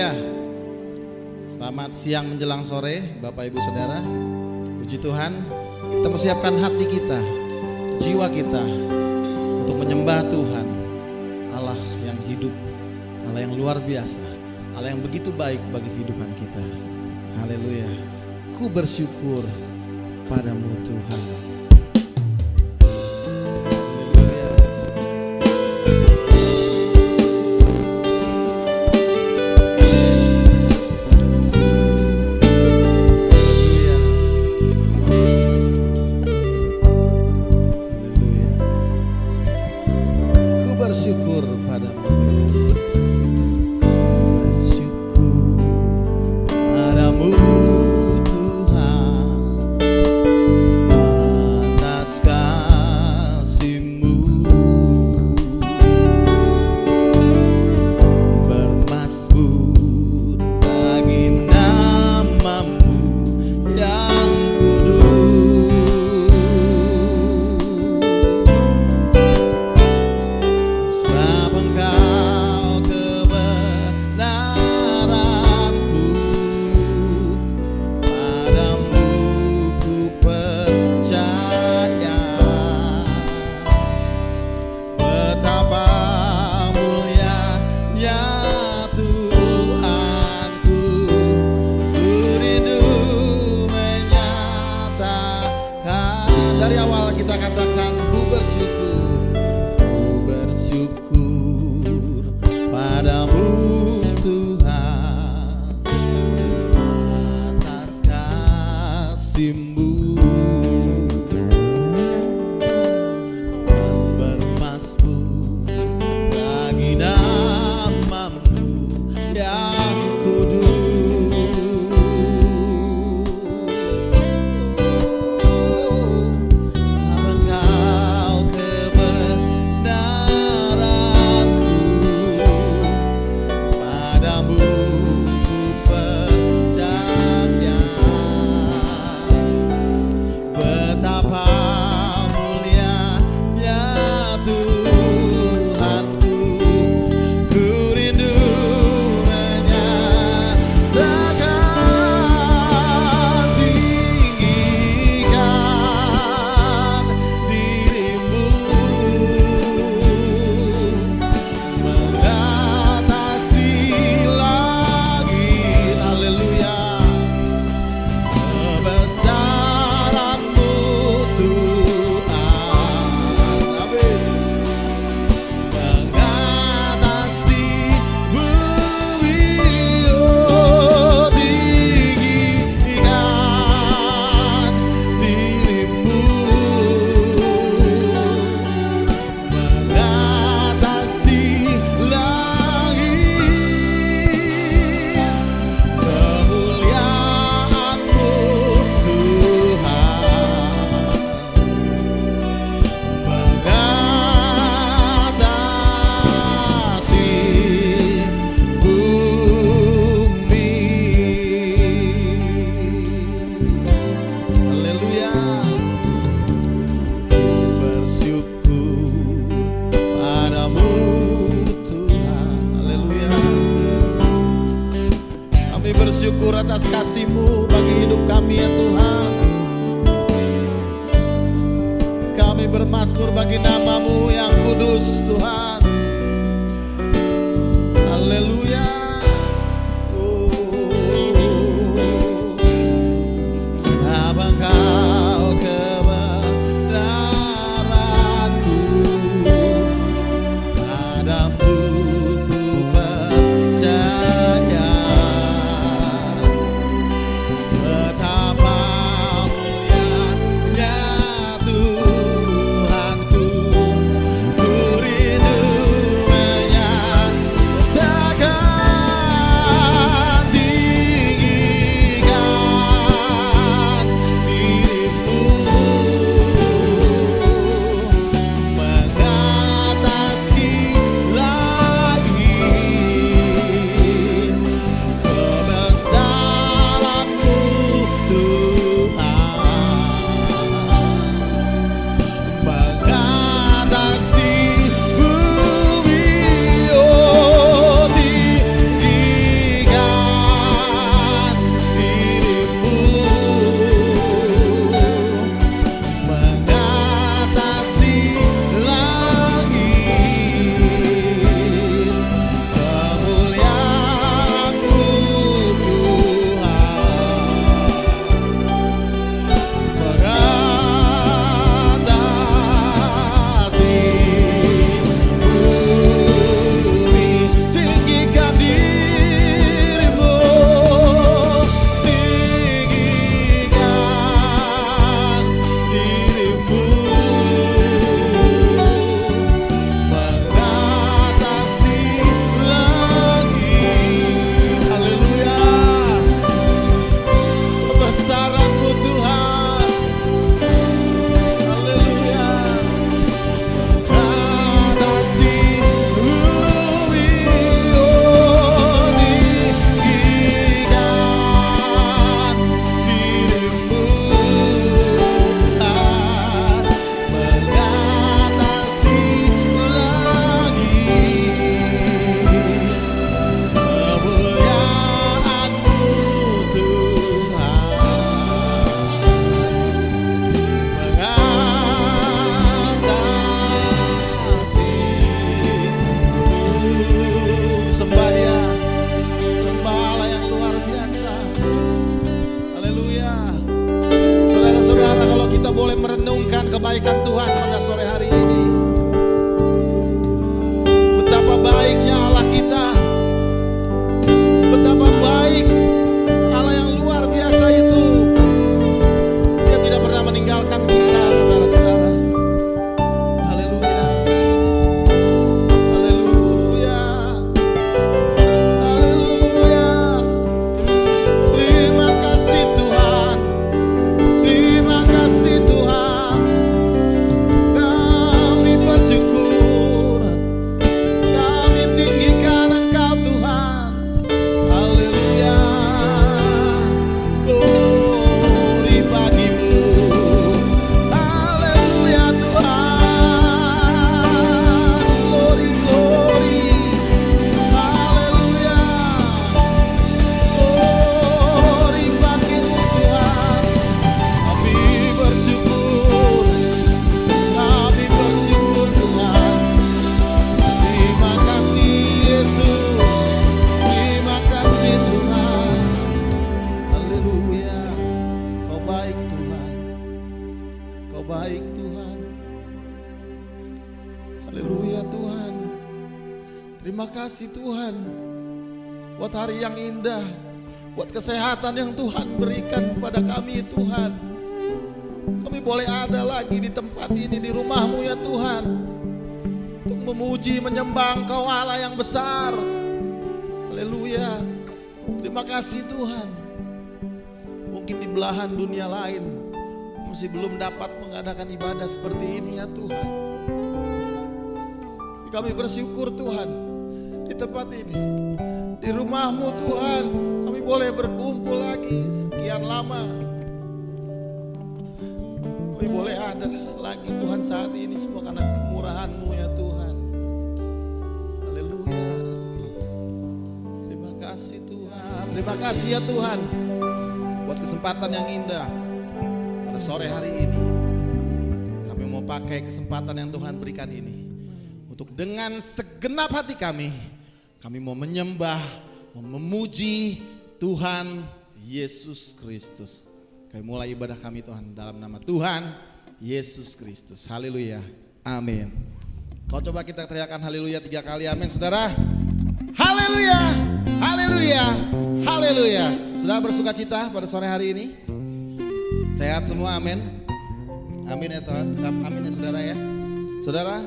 Haleluya. Selamat siang menjelang sore Bapak Ibu Saudara. Puji Tuhan, kita mempersiapkan hati kita, jiwa kita untuk menyembah Tuhan, Allah yang hidup, Allah yang luar biasa, Allah yang begitu baik bagi kehidupan kita. Haleluya. Ku bersyukur padamu Tuhan. Bersyukur padamu Tuhan atas kasih-Mu, bermasmur bagi nama-Mu yang kudus. Sebab Engkau kebenaranku, padamu ku percaya. Betapa mulianya Tuhanku, ku rindu menyatakan. Dari awal kita katakan ku bersyukur padamu Tuhan atas kasih-Mu, bermasmur bagi nama-Mu yang kudus. Engkau kebenaranku, padamu ku percaya. Betapa mulianya Tuhanku, ku rindu menyatakan. Tinggikan diri-Mu mengatasi langit. Haleluya. Kebesaran-Mu Tuhan, amin, mengatasi bumi. Oh, tinggikan diri-Mu mengatasi langit. Kemuliaan-Mu bersyukur atas kasih-Mu bagi hidup kami ya Tuhan. Kami bermasmur bagi nama-Mu yang kudus Tuhan. Haleluya. Sebab Engkau kebenaranku, padamu ku percaya. Betapa mulianya Tuhanku, ku rindu menyatakan. kita boleh merenungkan kebaikan Tuhan pada sore hari ini. Betapa baiknya Allah kita, betapa baik Allah yang luar biasa itu. Dia tidak pernah meninggalkan kita, saudara-saudara. Haleluya, haleluya, haleluya. Terima kasih Tuhan, terima kasih Tuhan. Kami bersyukur, kami tinggikan Engkau Tuhan. Haleluya, glory bagimu. Haleluya Tuhan, glory, glory. Haleluya, glory bagimu Tuhan. Kami bersyukur, kami bersyukur Tuhan. Terima kasih Yesus, terima kasih Tuhan. Haleluya, Kau baik Tuhan, Kau baik Tuhan. Haleluya Tuhan. Terima kasih Tuhan buat hari yang indah, buat kesehatan yang Tuhan berikan kepada kami Tuhan. Kami boleh ada lagi di tempat ini, di rumah-Mu ya Tuhan, untuk memuji, menyembah Engkau Allah yang besar. Haleluya. Terima kasih Tuhan. Mungkin di belahan dunia lain masih belum dapat mengadakan ibadah seperti ini ya Tuhan. Kami bersyukur Tuhan, di tempat ini, di rumah-Mu Tuhan, kami boleh berkumpul lagi sekian lama. Kami boleh ada lagi Tuhan saat ini semua karena kemurahan-Mu ya Tuhan. Haleluya. Terima kasih Tuhan. Terima kasih ya Tuhan buat kesempatan yang indah pada sore hari ini. Kami mau pakai kesempatan yang Tuhan berikan ini untuk dengan segenap hati kami mau menyembah, mau memuji Tuhan Yesus Kristus. Kami mulai ibadah kami Tuhan dalam nama Tuhan Yesus Kristus. Haleluya, amin. Kau coba kita teriakan haleluya 3 kali, amin saudara. Haleluya, haleluya, haleluya. Sudah bersuka cita pada sore hari ini? Sehat semua, amin. Amin ya Tuhan, amin ya saudara ya. Saudara,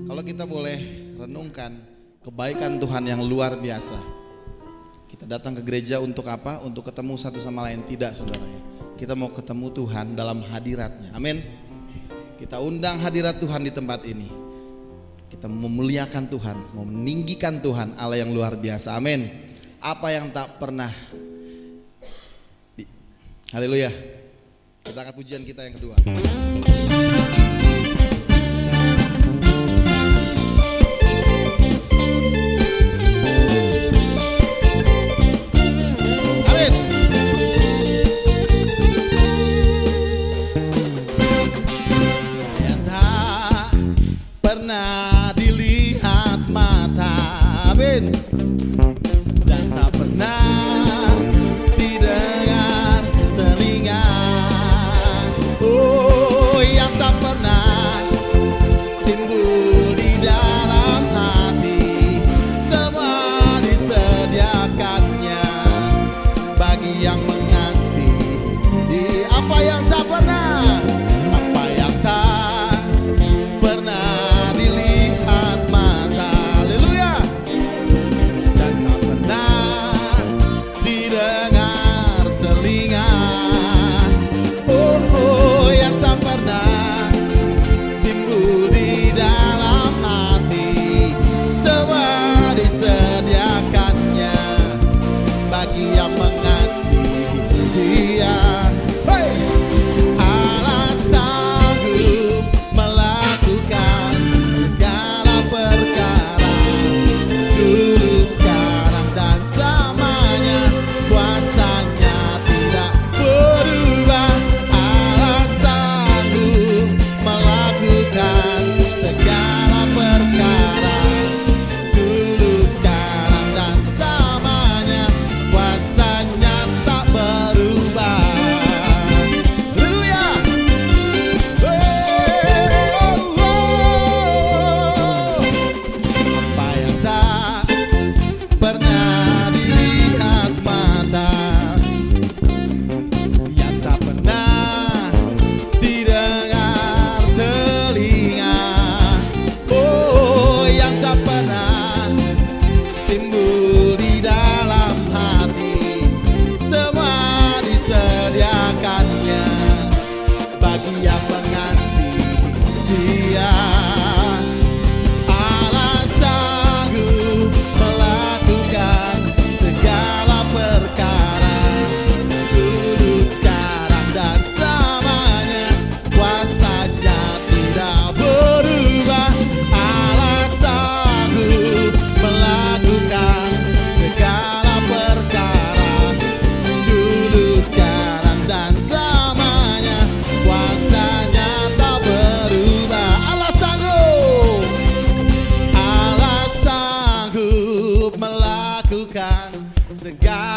kalau kita boleh renungkan kebaikan Tuhan yang luar biasa. Kita datang ke gereja untuk apa? Untuk ketemu satu sama lain? Tidak saudara ya. Kita mau ketemu Tuhan dalam hadiratnya. Amin. Kita undang hadirat Tuhan di tempat ini. Kita memuliakan Tuhan, mau meninggikan Tuhan Allah yang luar biasa. Amin. Apa yang tak pernah Haleluya. Kita angkat pujian kita yang kedua. Pernah dilihat mata, amin, dan tak pernah didengar telinga. Oh, yang tak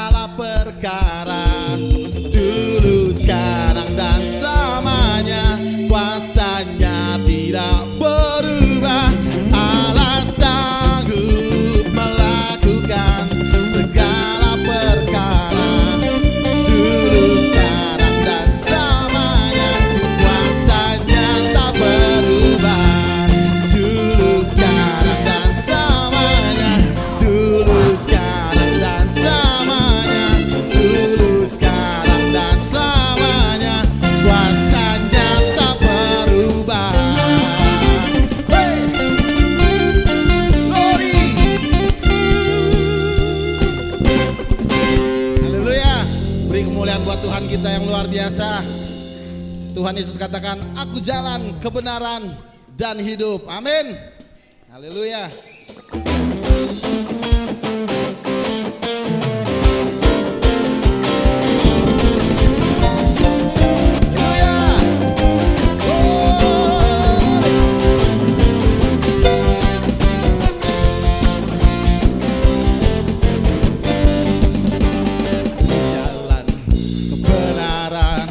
segala perkara, dulu, sekarang, dan selamanya. Kuasanya tidak berubah. Allah sanggup melakukan segala perkara, dulu, sekarang, dan selamanya. Kuasanya tak berubah. Dulu, sekarang, dan selamanya. Dulu, sekarang, dan selamanya. Dulu, sekarang, dan selamanya. Kuasanya tak berubah. Hey! Glory! Haleluya. Beri kemuliaan buat Tuhan kita yang luar biasa. Tuhan Yesus katakan, aku jalan, kebenaran, dan hidup. Amin. Haleluya. Jalan kebenaran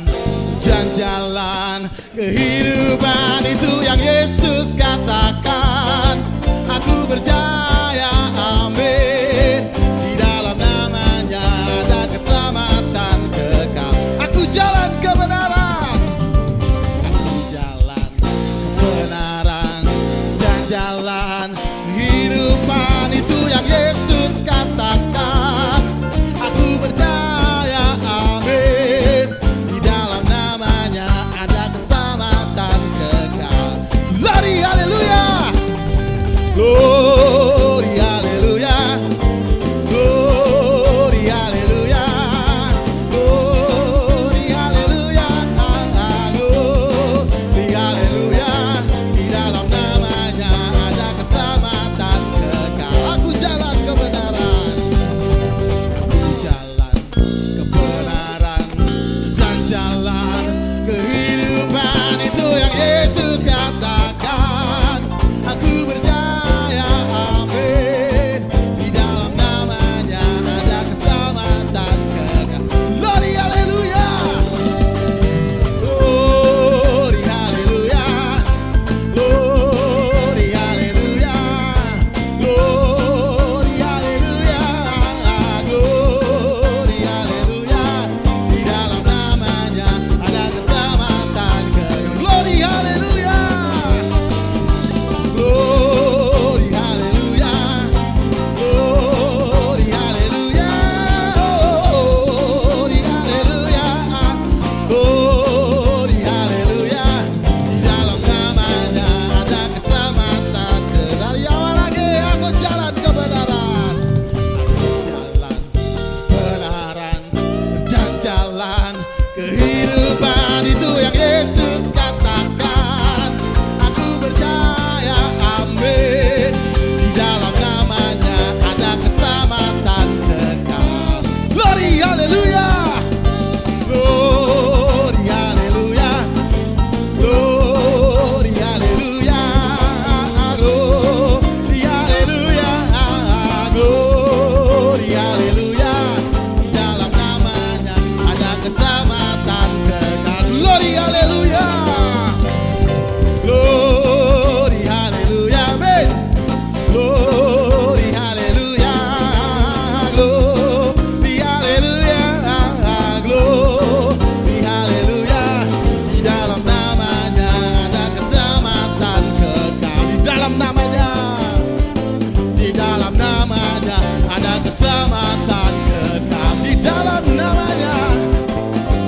dan jalan kehidupan, itu yang Yesus katakan. Aku percaya, amin. Di dalam namanya ada keselamatan kekal. Aku jalan kebenaran. Aku jalan kebenaran dan jalan kehidupan, itu yang Yesus katakan. Aku percaya, amin. Di dalam namanya ada keselamatan kekal. Glory, haleluya. Glory, haleluya. Glory, haleluya. Glory, haleluya. Glory, haleluya. Di dalam namanya ada keselamatan kekal. Aku jalan kebenaran. Aku jalan kebenaran dan jalan kehidupan, itu yang Yesus katakan. Aku percaya, amin. Di dalam namanya ada keselamatan kekal. Glory, haleluya. Glory, haleluya. Glory, haleluya. Glory, haleluya. Glory, haleluya. Di dalam namanya ada keselamatan kekal. Glory, haleluya. Glory, haleluya. Glory, haleluya. Glory, haleluya. Glory, haleluya. Di dalam namanya ada keselamatan kekal. Dari awal lagi, aku jalan kebenaran. Aku jalan kebenaran dan jalan kehidupan, itu yang Yesus katakan. Aku percaya, amin. Di dalam namanya ada keselamatan kekal. Glory, haleluya. Glory, haleluya. Glory, haleluya. Glory, haleluya. Glory, haleluya. Di dalam namanya ada keselamatan kekal. Glory, haleluya. Glory, haleluya. Amin. Glory, haleluya. Glory, haleluya. Glory, haleluya. Di dalam namanya ada keselamatan kekal. Di dalam namanya, di dalam namanya ada keselamatan kekal. Di dalam namanya,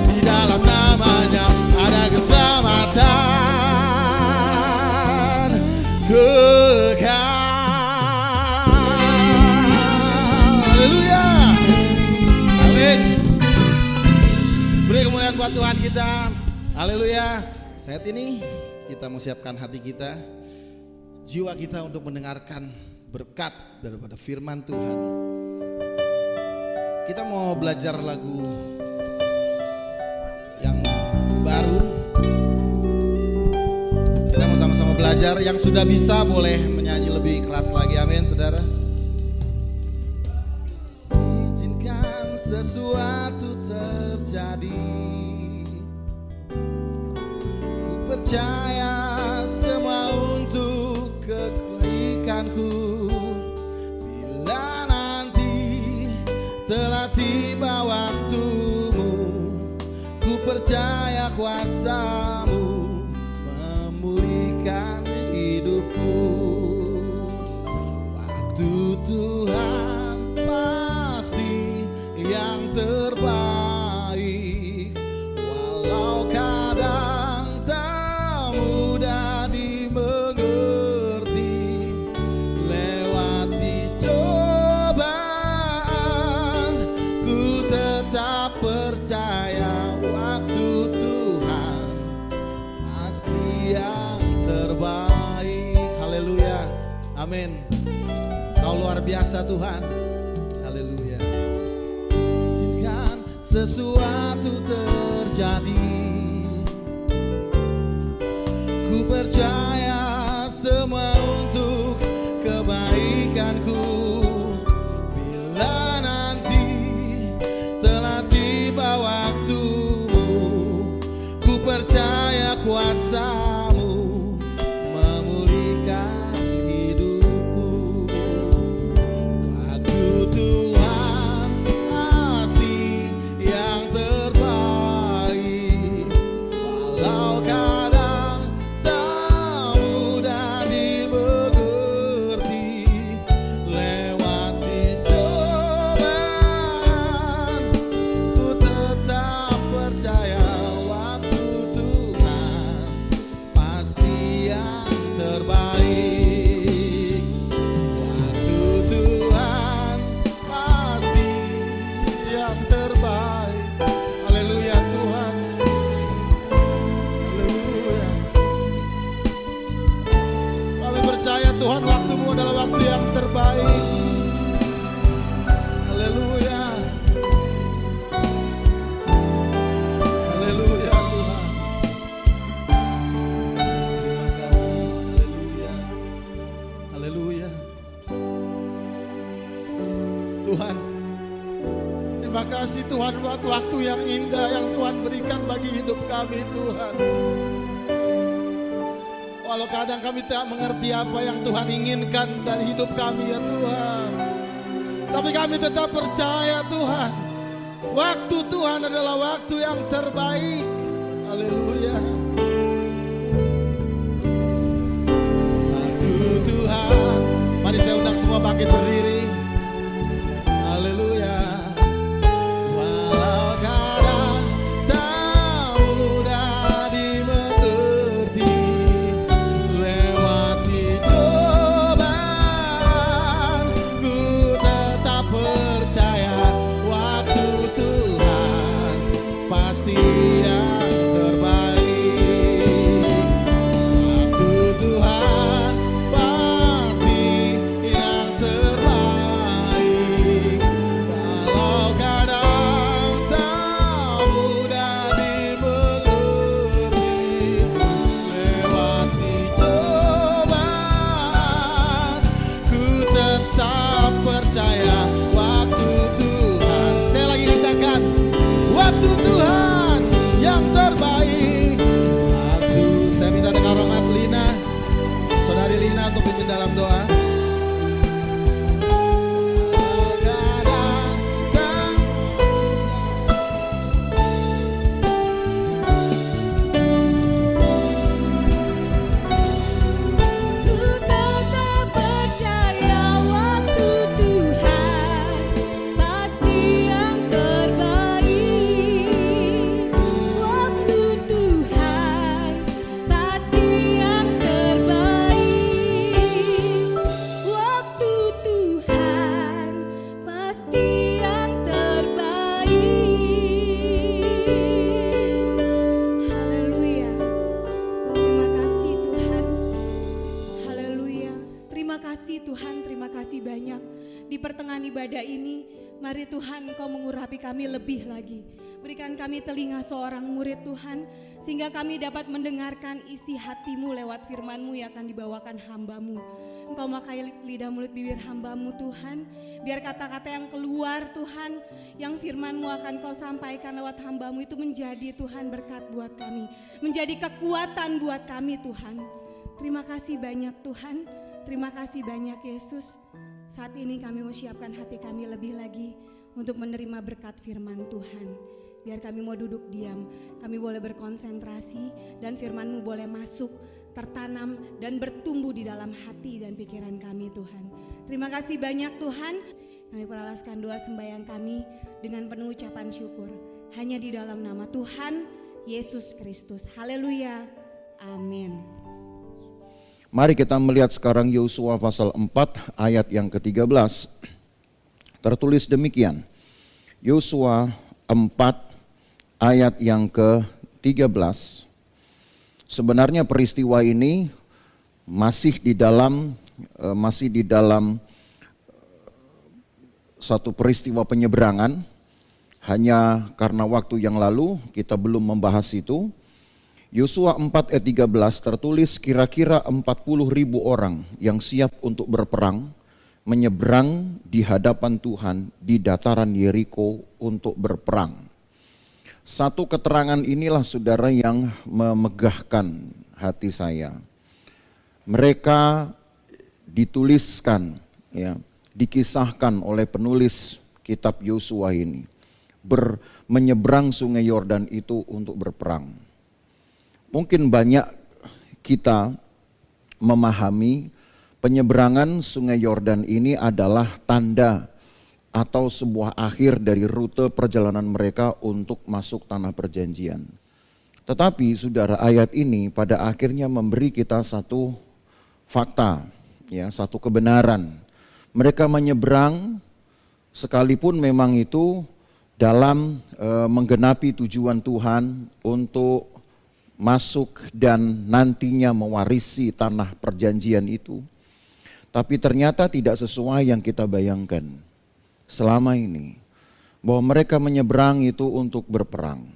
di dalam namanya ada keselamatan kekal. Haleluya. Amin. Beri kemuliaan buat Tuhan kita. Haleluya. Saat ini kita mau siapkan hati kita, jiwa kita untuk mendengarkan berkat daripada firman Tuhan. Kita mau belajar lagu yang baru. Kita mau sama-sama belajar. Yang sudah bisa boleh menyanyi lebih keras lagi, amin saudara. Izinkan sesuatu terjadi. Ku percaya semua untuk kebaikanku. Bila nanti telah tiba waktumu, ku percaya kuasa-Mu memulihkan hidupku. Waktu Tuhan pasti yang terbaik, walau kadang tak mudah dimengerti. Lewati cobaan, ku tetap percaya waktu Tuhan pasti yang terbaik. Haleluya, amin. Kau luar biasa Tuhan, haleluya. Izinkan sesuatu terjadi. Ku percaya semua untuk kebaikanku. Bila nanti telah tiba waktumu, ku percaya kuasa-Mu memulihkan hidupku. Waktu Tuhan pasti yang terbaik, walau kadang tak mudah dimengerti. Lewati cobaan, ku tetap percaya waktu Tuhan pasti yang terbaik. Waktu Tuhan pasti yang terbaik. Haleluya Tuhan, haleluya. Kami percaya Tuhan, waktu-Mu adalah waktu yang terbaik. Haleluya, haleluya Tuhan. Terima kasih, haleluya, haleluya. Tuhan, terima kasih Tuhan, waktu yang indah yang Tuhan berikan bagi hidup kami Tuhan. Walau kadang kami tak mengerti apa yang Tuhan inginkan dari hidup kami ya Tuhan, tapi kami tetap percaya Tuhan, waktu Tuhan adalah waktu yang terbaik. Haleluya. Waktu Tuhan, mari saya undang semua bangkit berdiri. Haleluya. Walau kadang tak mudah dimengerti. Lewati cobaan, ku tetap percaya waktu Tuhan pasti yang terbaik. Waktu Tuhan pasti yang terbaik. kami lebih lagi. Berikan kami telinga seorang murid Tuhan, sehingga kami dapat mendengarkan isi hati-Mu lewat firman-Mu yang akan dibawakan hamba-Mu. Engkau makai lidah mulut bibir hamba-Mu Tuhan, biar kata-kata yang keluar Tuhan, yang firman-Mu akan Kau sampaikan lewat hamba-Mu itu menjadi Tuhan berkat buat kami, menjadi kekuatan buat kami Tuhan. Terima kasih banyak Tuhan, terima kasih banyak Yesus. Saat ini kami mau siapkan hati kami lebih lagi untuk menerima berkat firman Tuhan. Biar kami mau duduk diam, kami boleh berkonsentrasi dan firman-Mu boleh masuk, tertanam dan bertumbuh di dalam hati dan pikiran kami Tuhan. Terima kasih banyak Tuhan. Kami peralaskan doa sembahyang kami dengan penuh ucapan syukur. Hanya di dalam nama Tuhan Yesus Kristus. Haleluya. Amin. Mari kita melihat sekarang Yosua pasal 4 ayat yang ke-13. Tertulis demikian. Yosua 4 ayat yang ke-13. Sebenarnya peristiwa ini masih di dalam satu peristiwa penyeberangan. Hanya karena waktu yang lalu kita belum membahas itu. Yosua 4 ayat 13 tertulis kira-kira 40.000 orang yang siap untuk berperang menyeberang di hadapan Tuhan di dataran Yeriko untuk berperang. Satu keterangan inilah saudara yang memegahkan hati saya. Mereka dituliskan, ya, dikisahkan oleh penulis kitab Yosua ini. Menyeberang sungai Yordan itu untuk berperang. Mungkin banyak kita memahami penyeberangan sungai Yordan ini adalah tanda atau sebuah akhir dari rute perjalanan mereka untuk masuk tanah perjanjian. Tetapi saudara, ayat ini pada akhirnya memberi kita satu fakta, ya, satu kebenaran. Mereka menyeberang sekalipun memang itu dalam menggenapi tujuan Tuhan untuk masuk dan nantinya mewarisi tanah perjanjian itu. Tapi ternyata tidak sesuai yang kita bayangkan selama ini, bahwa mereka menyeberang itu untuk berperang.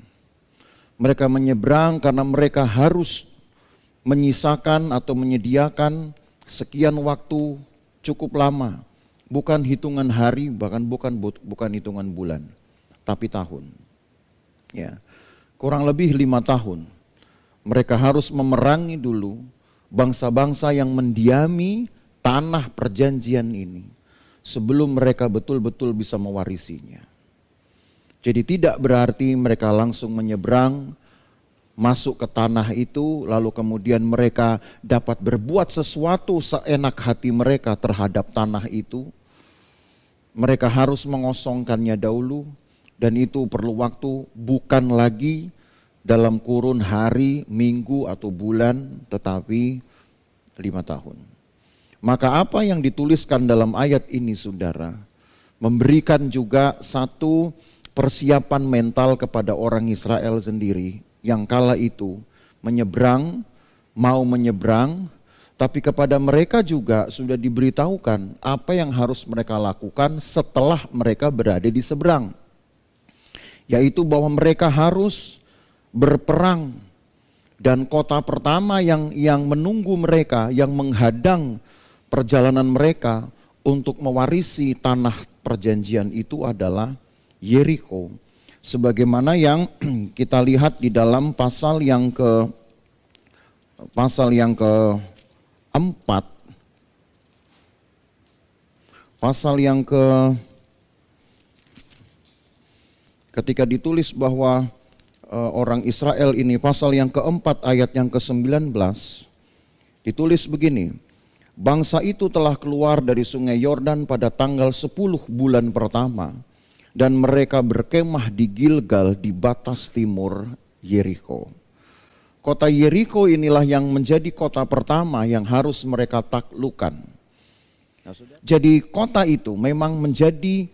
Mereka menyeberang karena mereka harus menyisakan atau menyediakan sekian waktu cukup lama, bukan hitungan hari, bahkan bukan hitungan bulan, tapi tahun. Ya, kurang lebih 5 tahun. Mereka harus memerangi dulu bangsa-bangsa yang mendiami tanah perjanjian ini sebelum mereka betul-betul bisa mewarisinya. Jadi tidak berarti mereka langsung menyeberang, masuk ke tanah itu, lalu kemudian mereka dapat berbuat sesuatu seenak hati mereka terhadap tanah itu. Mereka harus mengosongkannya dahulu, dan itu perlu waktu, bukan lagi dalam kurun hari, minggu atau bulan, tetapi 5 tahun. Maka apa yang dituliskan dalam ayat ini saudara, memberikan juga satu persiapan mental kepada orang Israel sendiri yang kala itu menyeberang, mau menyeberang, tapi kepada mereka juga sudah diberitahukan apa yang harus mereka lakukan setelah mereka berada di seberang. Yaitu bahwa mereka harus berperang, dan kota pertama yang menunggu mereka, yang menghadang perjalanan mereka untuk mewarisi tanah perjanjian itu adalah Yeriko. Sebagaimana yang kita lihat di dalam pasal yang keempat, ketika ditulis bahwa orang Israel ini, pasal yang keempat ayat yang ke-19, ditulis begini. Bangsa itu telah keluar dari sungai Yordan pada tanggal 10 bulan pertama, dan mereka berkemah di Gilgal di batas timur Yeriko. Kota Yeriko inilah yang menjadi kota pertama yang harus mereka taklukkan. Jadi kota itu memang menjadi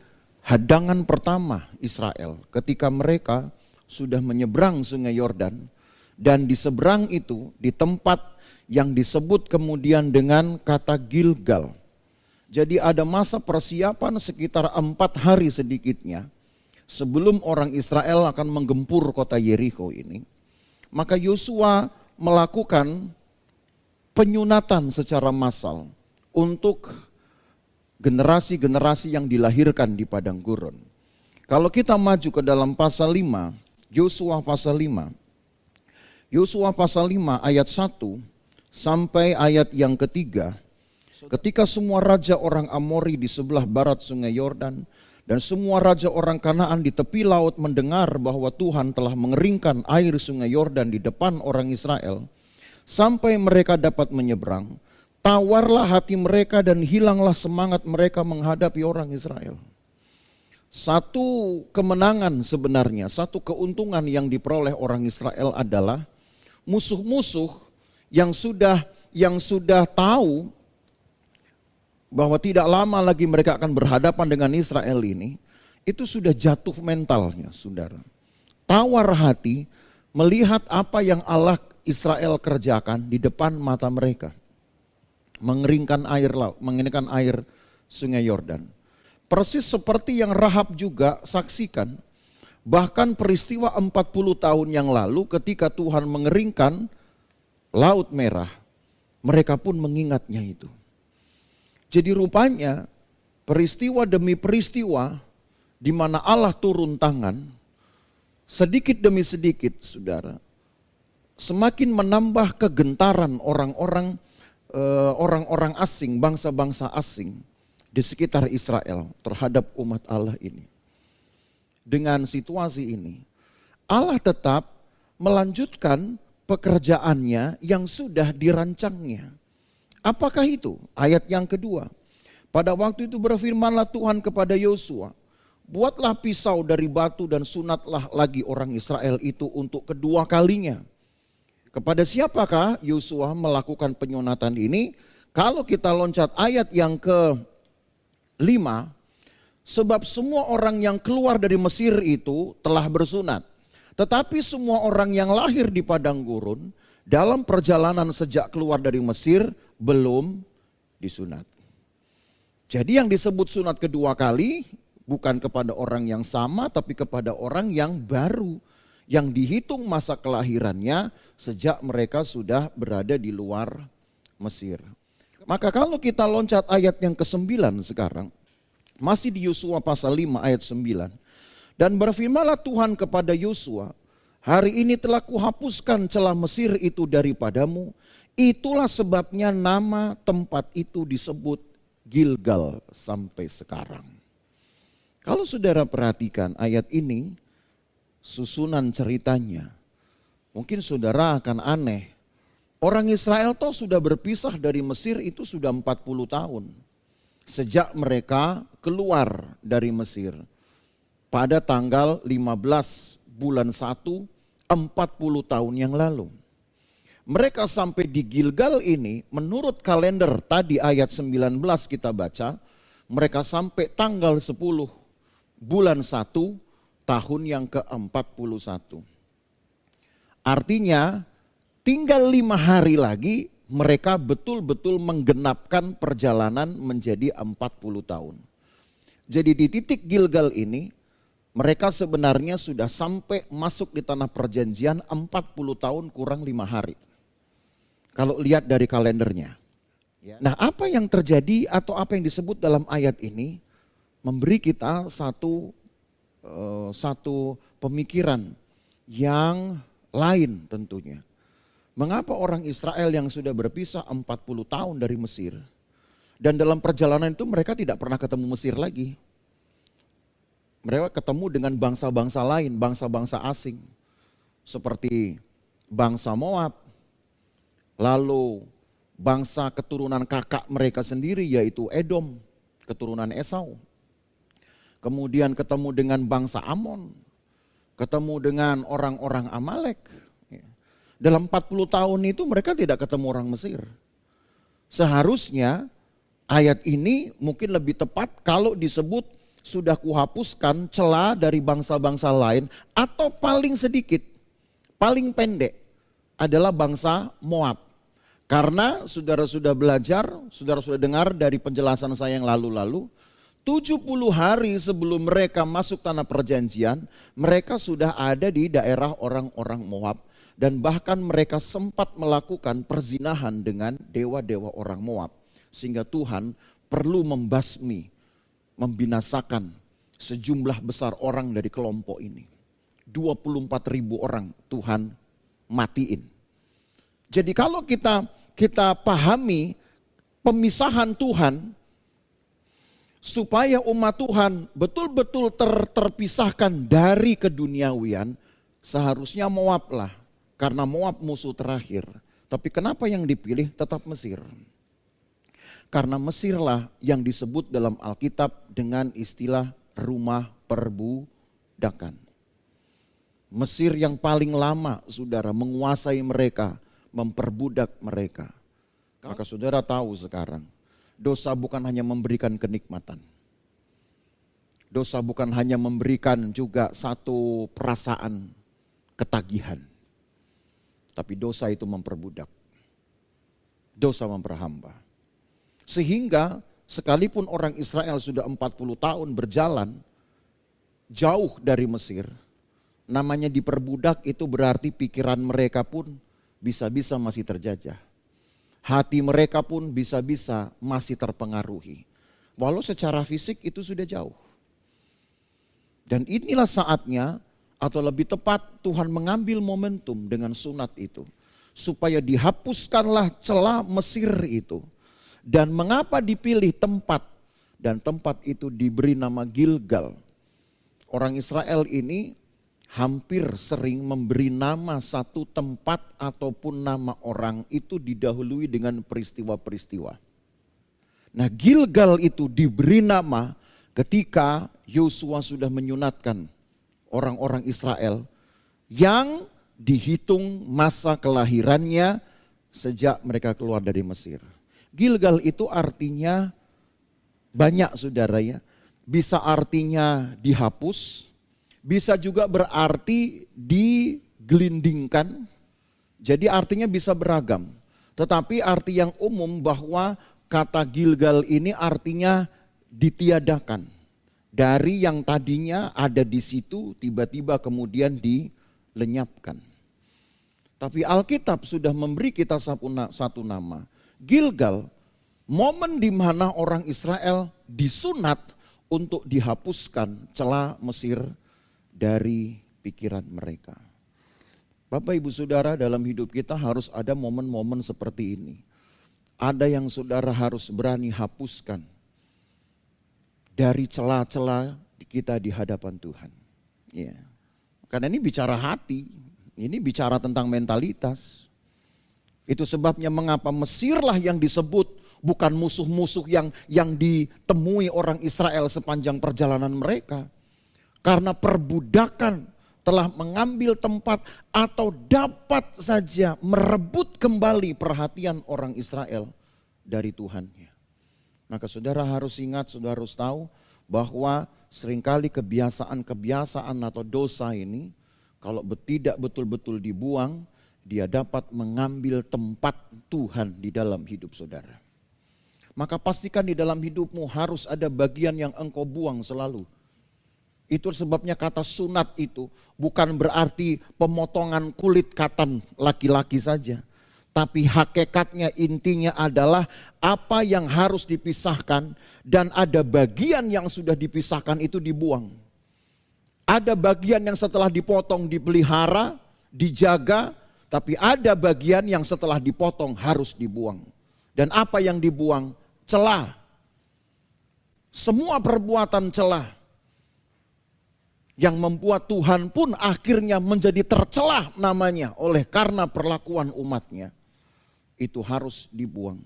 hadangan pertama Israel ketika mereka sudah menyeberang sungai Yordan, dan di seberang itu di tempat yang disebut kemudian dengan kata Gilgal. Jadi ada masa persiapan sekitar 4 hari sedikitnya sebelum orang Israel akan menggempur kota Yeriko ini, maka Yosua melakukan penyunatan secara massal untuk generasi-generasi yang dilahirkan di padang gurun. Kalau kita maju ke dalam pasal 5, Yosua pasal 5. Yosua pasal 5 ayat 1 sampai ayat yang ketiga. Ketika semua raja orang Amori di sebelah barat sungai Yordan dan semua raja orang Kanaan di tepi laut mendengar bahwa Tuhan telah mengeringkan air sungai Yordan di depan orang Israel, sampai mereka dapat menyeberang, tawarlah hati mereka dan hilanglah semangat mereka menghadapi orang Israel. Satu kemenangan sebenarnya, satu keuntungan yang diperoleh orang Israel adalah musuh-musuh yang sudah tahu bahwa tidak lama lagi mereka akan berhadapan dengan Israel ini, itu sudah jatuh mentalnya, saudara. Tawar hati melihat apa yang Allah Israel kerjakan di depan mata mereka. Mengeringkan air laut, mengeringkan air sungai Yordan. Persis seperti yang Rahab juga saksikan. Bahkan peristiwa 40 tahun yang lalu ketika Tuhan mengeringkan Laut Merah, mereka pun mengingatnya itu. Jadi rupanya peristiwa demi peristiwa di mana Allah turun tangan, sedikit demi sedikit, saudara, semakin menambah kegentaran orang-orang asing, bangsa-bangsa asing di sekitar Israel terhadap umat Allah ini. Dengan situasi ini, Allah tetap melanjutkan pekerjaannya yang sudah dirancangnya. Apakah itu? Ayat yang kedua. Pada waktu itu berfirmanlah Tuhan kepada Yosua, buatlah pisau dari batu dan sunatlah lagi orang Israel itu untuk kedua kalinya. Kepada siapakah Yosua melakukan penyunatan ini? Kalau kita loncat ayat yang ke-5, sebab semua orang yang keluar dari Mesir itu telah bersunat. Tetapi semua orang yang lahir di padang gurun dalam perjalanan sejak keluar dari Mesir belum disunat. Jadi yang disebut sunat kedua kali bukan kepada orang yang sama tapi kepada orang yang baru, yang dihitung masa kelahirannya sejak mereka sudah berada di luar Mesir. Maka kalau kita loncat ayat yang ke-9 sekarang, masih di Yosua pasal 5 ayat 9. Dan berfirmanlah Tuhan kepada Yosua, hari ini telah kuhapuskan celah Mesir itu daripadamu. Itulah sebabnya nama tempat itu disebut Gilgal sampai sekarang. Kalau saudara perhatikan ayat ini, susunan ceritanya, mungkin saudara akan aneh. Orang Israel toh sudah berpisah dari Mesir itu sudah 40 tahun. Sejak mereka keluar dari Mesir. Pada tanggal 15 bulan 1, 40 tahun yang lalu. Mereka sampai di Gilgal ini, menurut kalender tadi ayat 19 kita baca, mereka sampai tanggal 10 bulan 1 tahun yang ke-41. Artinya tinggal 5 hari lagi mereka betul-betul menggenapkan perjalanan menjadi 40 tahun. Jadi di titik Gilgal ini mereka sebenarnya sudah sampai masuk di tanah perjanjian 40 tahun kurang 5 hari. Kalau lihat dari kalendernya. Nah, apa yang terjadi atau apa yang disebut dalam ayat ini memberi kita satu pemikiran yang lain tentunya. Mengapa orang Israel yang sudah berpisah 40 tahun dari Mesir dan dalam perjalanan itu mereka tidak pernah ketemu Mesir lagi. Mereka ketemu dengan bangsa-bangsa lain, bangsa-bangsa asing. Seperti bangsa Moab, lalu bangsa keturunan kakak mereka sendiri yaitu Edom, keturunan Esau. Kemudian ketemu dengan bangsa Amon, ketemu dengan orang-orang Amalek. Dalam 40 tahun itu mereka tidak ketemu orang Mesir. Seharusnya ayat ini mungkin lebih tepat kalau disebut sudah kuhapuskan celah dari bangsa-bangsa lain atau paling sedikit, paling pendek adalah bangsa Moab. Karena saudara sudah belajar, saudara sudah dengar dari penjelasan saya yang lalu-lalu, 70 hari sebelum mereka masuk tanah perjanjian, mereka sudah ada di daerah orang-orang Moab. Dan bahkan mereka sempat melakukan perzinahan dengan dewa-dewa orang Moab. Sehingga Tuhan perlu membasmi, membinasakan sejumlah besar orang dari kelompok ini. 24.000 orang Tuhan matiin. Jadi kalau kita pahami pemisahan Tuhan, supaya umat Tuhan betul-betul terpisahkan dari keduniawian, seharusnya Moab lah. Karena Moab musuh terakhir. Tapi kenapa yang dipilih tetap Mesir? Karena Mesirlah yang disebut dalam Alkitab dengan istilah rumah perbudakan. Mesir yang paling lama, saudara, menguasai mereka, memperbudak mereka. Maka saudara tahu sekarang, dosa bukan hanya memberikan kenikmatan. Dosa bukan hanya memberikan juga satu perasaan ketagihan. Tapi dosa itu memperbudak. Dosa memperhamba. Sehingga sekalipun orang Israel sudah 40 tahun berjalan jauh dari Mesir, namanya diperbudak itu berarti pikiran mereka pun bisa-bisa masih terjajah. Hati mereka pun bisa-bisa masih terpengaruhi. Walau secara fisik itu sudah jauh. Dan inilah saatnya, atau lebih tepat Tuhan mengambil momentum dengan sunat itu. Supaya dihapuskanlah celah Mesir itu. Dan mengapa dipilih tempat? Dan tempat itu diberi nama Gilgal. Orang Israel ini hampir sering memberi nama satu tempat ataupun nama orang itu didahului dengan peristiwa-peristiwa. Nah, Gilgal itu diberi nama ketika Yosua sudah menyunatkan orang-orang Israel yang dihitung masa kelahirannya sejak mereka keluar dari Mesir. Gilgal itu artinya banyak, saudara ya. Bisa artinya dihapus, bisa juga berarti digelindingkan, jadi artinya bisa beragam. Tetapi arti yang umum bahwa kata Gilgal ini artinya ditiadakan. Dari yang tadinya ada di situ tiba-tiba kemudian dilenyapkan. Tapi Alkitab sudah memberi kita satu nama. Gilgal, momen di mana orang Israel disunat untuk dihapuskan celah Mesir dari pikiran mereka. Bapak Ibu Saudara, dalam hidup kita harus ada momen-momen seperti ini. Ada yang saudara harus berani hapuskan dari celah-celah kita di hadapan Tuhan. Ya. Karena ini bicara hati, ini bicara tentang mentalitas. Itu sebabnya mengapa Mesirlah yang disebut bukan musuh-musuh yang ditemui orang Israel sepanjang perjalanan mereka. Karena perbudakan telah mengambil tempat atau dapat saja merebut kembali perhatian orang Israel dari Tuhannya. Maka saudara harus ingat, saudara harus tahu bahwa seringkali kebiasaan-kebiasaan atau dosa ini kalau tidak betul-betul dibuang, dia dapat mengambil tempat Tuhan di dalam hidup saudara. Maka pastikan di dalam hidupmu harus ada bagian yang engkau buang selalu. Itu sebabnya kata sunat itu bukan berarti pemotongan kulit katan laki-laki saja. Tapi hakikatnya intinya adalah apa yang harus dipisahkan dan ada bagian yang sudah dipisahkan itu dibuang. Ada bagian yang setelah dipotong dipelihara, dijaga, tapi ada bagian yang setelah dipotong harus dibuang. Dan apa yang dibuang? Celah. Semua perbuatan celah yang membuat Tuhan pun akhirnya menjadi tercelah namanya oleh karena perlakuan umatnya. Itu harus dibuang.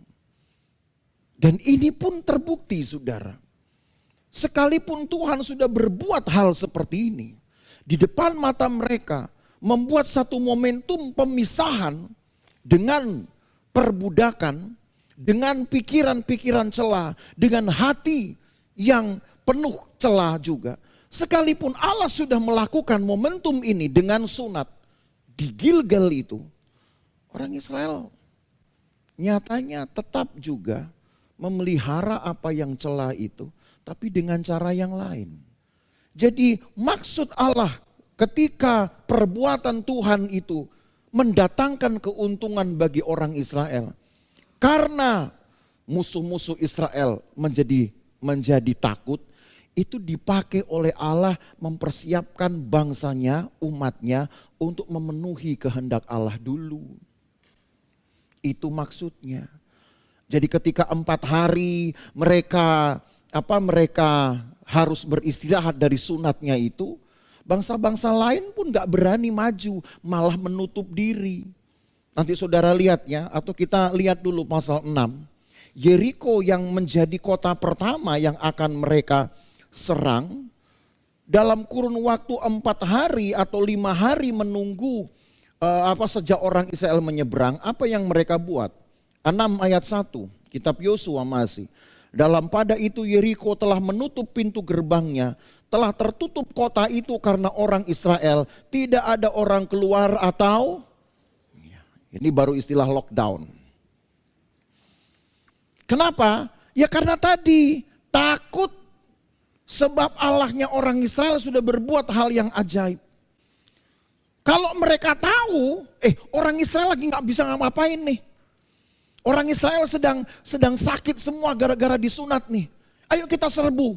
Dan ini pun terbukti saudara. Sekalipun Tuhan sudah berbuat hal seperti ini. Di depan mata mereka membuat satu momentum pemisahan dengan perbudakan. Dengan pikiran-pikiran celah. Dengan hati yang penuh celah juga. Sekalipun Allah sudah melakukan momentum ini dengan sunat di Gilgal itu. Orang Israel nyatanya tetap juga memelihara apa yang celah itu. tapi dengan cara yang lain. Jadi maksud Allah ketika perbuatan Tuhan itu mendatangkan keuntungan bagi orang Israel. Karena musuh-musuh Israel menjadi takut, itu dipakai oleh Allah mempersiapkan bangsanya, umatnya untuk memenuhi kehendak Allah dulu. Itu maksudnya. Jadi ketika 4 hari mereka harus beristirahat dari sunatnya itu, bangsa-bangsa lain pun gak berani maju, malah menutup diri. Nanti saudara lihat ya, atau kita lihat dulu pasal 6. Yeriko yang menjadi kota pertama yang akan mereka serang, dalam kurun waktu 4 hari atau 5 hari menunggu sejak orang Israel menyeberang, apa yang mereka buat? 6 ayat 1, kitab Yosua masih. Dalam pada itu Yeriko telah menutup pintu gerbangnya, telah tertutup kota itu karena orang Israel, tidak ada orang keluar atau, ini baru istilah lockdown. Kenapa? Ya karena tadi takut, sebab Allahnya orang Israel sudah berbuat hal yang ajaib. Kalau mereka tahu, orang Israel lagi gak bisa ngapain nih. Orang Israel sedang sakit semua gara-gara disunat nih. Ayo kita serbu.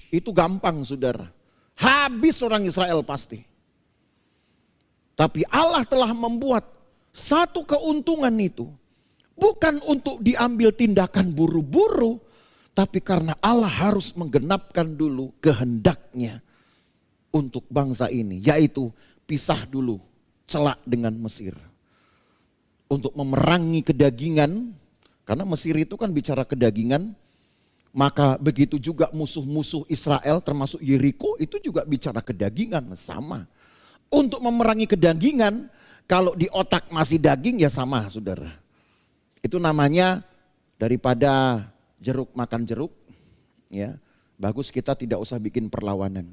Itu gampang saudara. Habis orang Israel pasti. Tapi Allah telah membuat satu keuntungan itu. Bukan untuk diambil tindakan buru-buru. Tapi karena Allah harus menggenapkan dulu kehendaknya untuk bangsa ini. Yaitu pisah dulu celak dengan Mesir. Untuk memerangi kedagingan, karena Mesir itu kan bicara kedagingan, maka begitu juga musuh-musuh Israel termasuk Yeriko itu juga bicara kedagingan, sama. Untuk memerangi kedagingan, kalau di otak masih daging ya sama saudara. Itu namanya daripada jeruk makan jeruk, ya bagus kita tidak usah bikin perlawanan.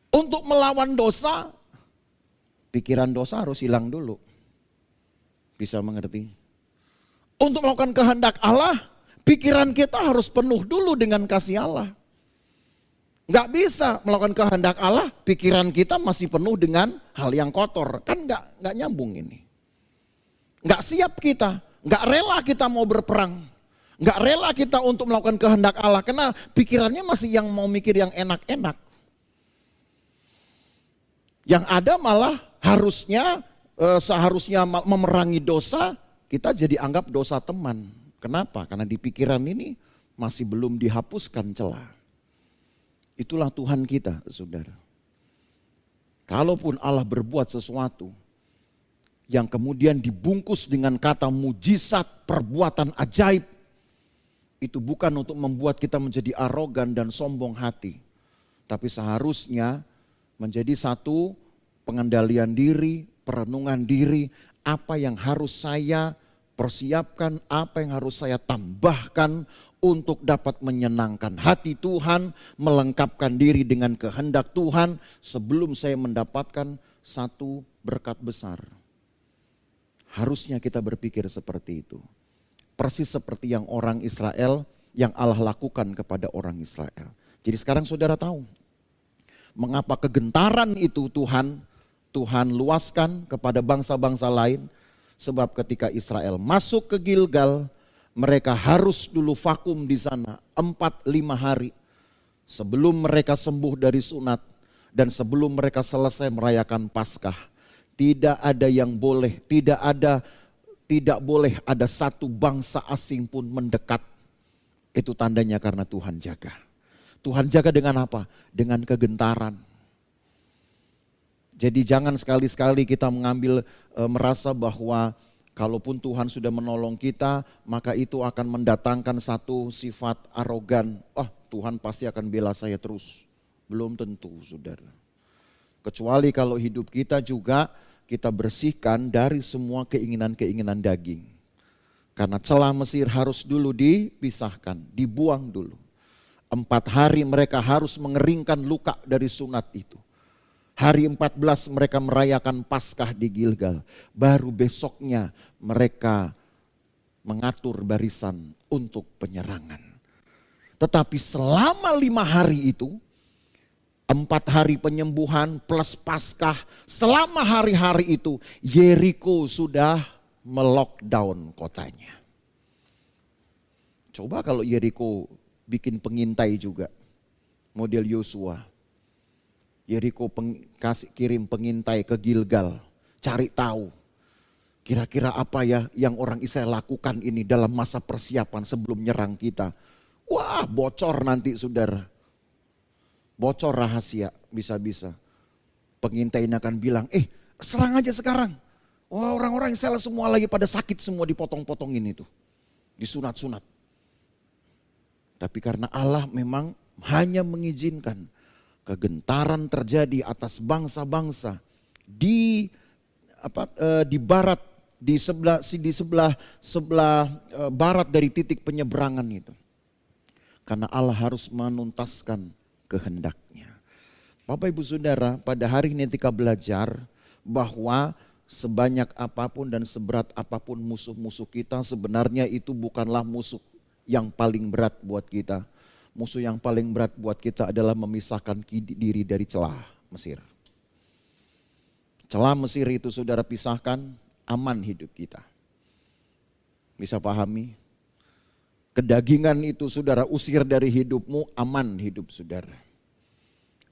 Untuk melawan dosa, pikiran dosa harus hilang dulu. Bisa mengerti? Untuk melakukan kehendak Allah, pikiran kita harus penuh dulu dengan kasih Allah. Gak bisa melakukan kehendak Allah, pikiran kita masih penuh dengan hal yang kotor. Kan gak nyambung ini. Gak siap kita, gak rela kita mau berperang. Gak rela kita untuk melakukan kehendak Allah, karena pikirannya masih yang mau mikir yang enak-enak. Yang ada malah seharusnya memerangi dosa, kita jadi anggap dosa teman. Kenapa? Karena di pikiran ini masih belum dihapuskan celah. Itulah Tuhan kita, saudara. Kalaupun Allah berbuat sesuatu yang kemudian dibungkus dengan kata mujizat, perbuatan ajaib, itu bukan untuk membuat kita menjadi arogan dan sombong hati. Tapi seharusnya menjadi satu pengendalian diri, perenungan diri, apa yang harus saya persiapkan, apa yang harus saya tambahkan untuk dapat menyenangkan hati Tuhan, melengkapkan diri dengan kehendak Tuhan sebelum saya mendapatkan satu berkat besar. Harusnya kita berpikir seperti itu. Persis seperti yang orang Israel, yang Allah lakukan kepada orang Israel. Jadi sekarang saudara tahu mengapa kegentaran itu Tuhan luaskan kepada bangsa-bangsa lain. Sebab ketika Israel masuk ke Gilgal, mereka harus dulu vakum di sana 4-5 hari. Sebelum mereka sembuh dari sunat dan sebelum mereka selesai merayakan Paskah. Tidak boleh ada satu bangsa asing pun mendekat. Itu tandanya karena Tuhan jaga. Tuhan jaga dengan apa? Dengan kegentaran. Jadi jangan sekali-sekali kita merasa bahwa kalaupun Tuhan sudah menolong kita, maka itu akan mendatangkan satu sifat arogan. Tuhan pasti akan bela saya terus. Belum tentu, saudara. Kecuali kalau hidup kita juga kita bersihkan dari semua keinginan-keinginan daging. Karena celah Mesir harus dulu dipisahkan, dibuang dulu. 4 hari mereka harus mengeringkan luka dari sunat itu. Hari 14 mereka merayakan Paskah di Gilgal. Baru besoknya mereka mengatur barisan untuk penyerangan. Tetapi selama 5 hari itu, 4 hari penyembuhan plus Paskah, selama hari-hari itu Yeriko sudah melockdown kotanya. Coba kalau Yeriko bikin pengintai juga, model Yosua. Yeriko kirim pengintai ke Gilgal, cari tahu kira-kira apa ya yang orang Israel lakukan ini dalam masa persiapan sebelum nyerang kita. Wah, bocor nanti saudara. Bocor rahasia bisa-bisa. Pengintai ini akan bilang, serang aja sekarang. Wah, orang-orang Israel semua lagi pada sakit semua, dipotong-potongin itu. Disunat-sunat. Tapi karena Allah memang hanya mengizinkan kegentaran terjadi atas bangsa-bangsa di barat, di sebelah barat dari titik penyeberangan itu. Karena Allah harus menuntaskan kehendaknya. Bapak Ibu Saudara, pada hari ini kita belajar bahwa sebanyak apapun dan seberat apapun musuh-musuh kita, sebenarnya itu bukanlah musuh yang paling berat buat kita. Musuh yang paling berat buat kita adalah memisahkan diri dari celah Mesir. Celah Mesir itu saudara pisahkan, aman hidup kita. Bisa pahami? Kedagingan itu saudara usir dari hidupmu, aman hidup saudara.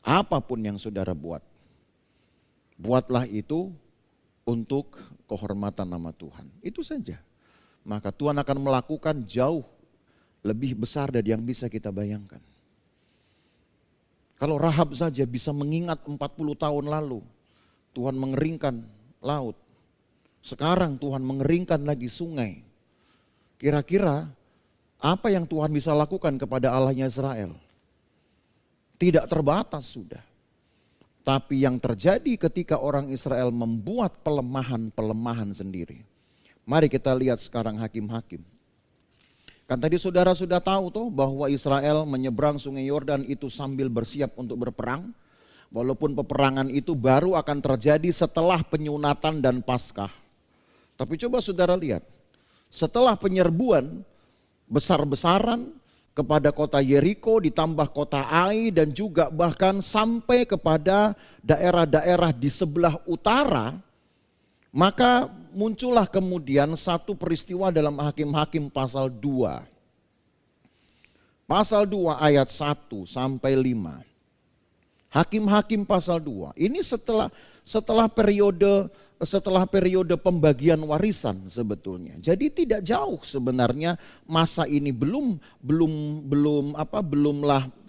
Apapun yang saudara buat, buatlah itu untuk kehormatan nama Tuhan. Itu saja. Maka Tuhan akan melakukan jauh lebih besar dari yang bisa kita bayangkan. Kalau Rahab saja bisa mengingat 40 tahun lalu, Tuhan mengeringkan laut. Sekarang Tuhan mengeringkan lagi sungai. Kira-kira apa yang Tuhan bisa lakukan kepada Allahnya Israel? Tidak terbatas sudah. Tapi yang terjadi ketika orang Israel membuat pelemahan-pelemahan sendiri. Mari kita lihat sekarang Hakim-Hakim. Kan tadi saudara sudah tahu tuh bahwa Israel menyeberang sungai Yordan itu sambil bersiap untuk berperang. Walaupun peperangan itu baru akan terjadi setelah penyunatan dan Paskah. Tapi coba saudara lihat, setelah penyerbuan besar-besaran kepada kota Yeriko ditambah kota Ai dan juga bahkan sampai kepada daerah-daerah di sebelah utara, maka muncullah kemudian satu peristiwa dalam Hakim-Hakim pasal 2. Pasal 2 ayat 1 sampai 5. Hakim-Hakim pasal 2. Ini setelah periode pembagian warisan sebetulnya. Jadi tidak jauh sebenarnya masa ini belumlah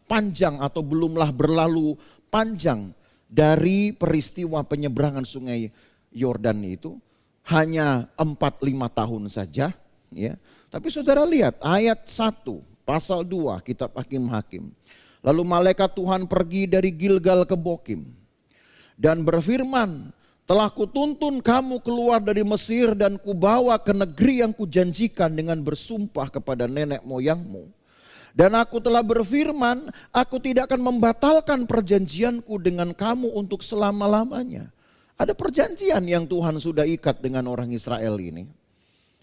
panjang atau belumlah berlalu panjang dari peristiwa penyeberangan sungai Yordan itu, hanya 4-5 tahun saja, ya. Tapi saudara lihat ayat 1 pasal 2 kitab Hakim-Hakim. Lalu malaikat Tuhan pergi dari Gilgal ke Bokim dan berfirman, telah kutuntun kamu keluar dari Mesir dan kubawa ke negeri yang kujanjikan dengan bersumpah kepada nenek moyangmu. Dan aku telah berfirman, aku tidak akan membatalkan perjanjianku dengan kamu untuk selama-lamanya. Ada perjanjian yang Tuhan sudah ikat dengan orang Israel ini.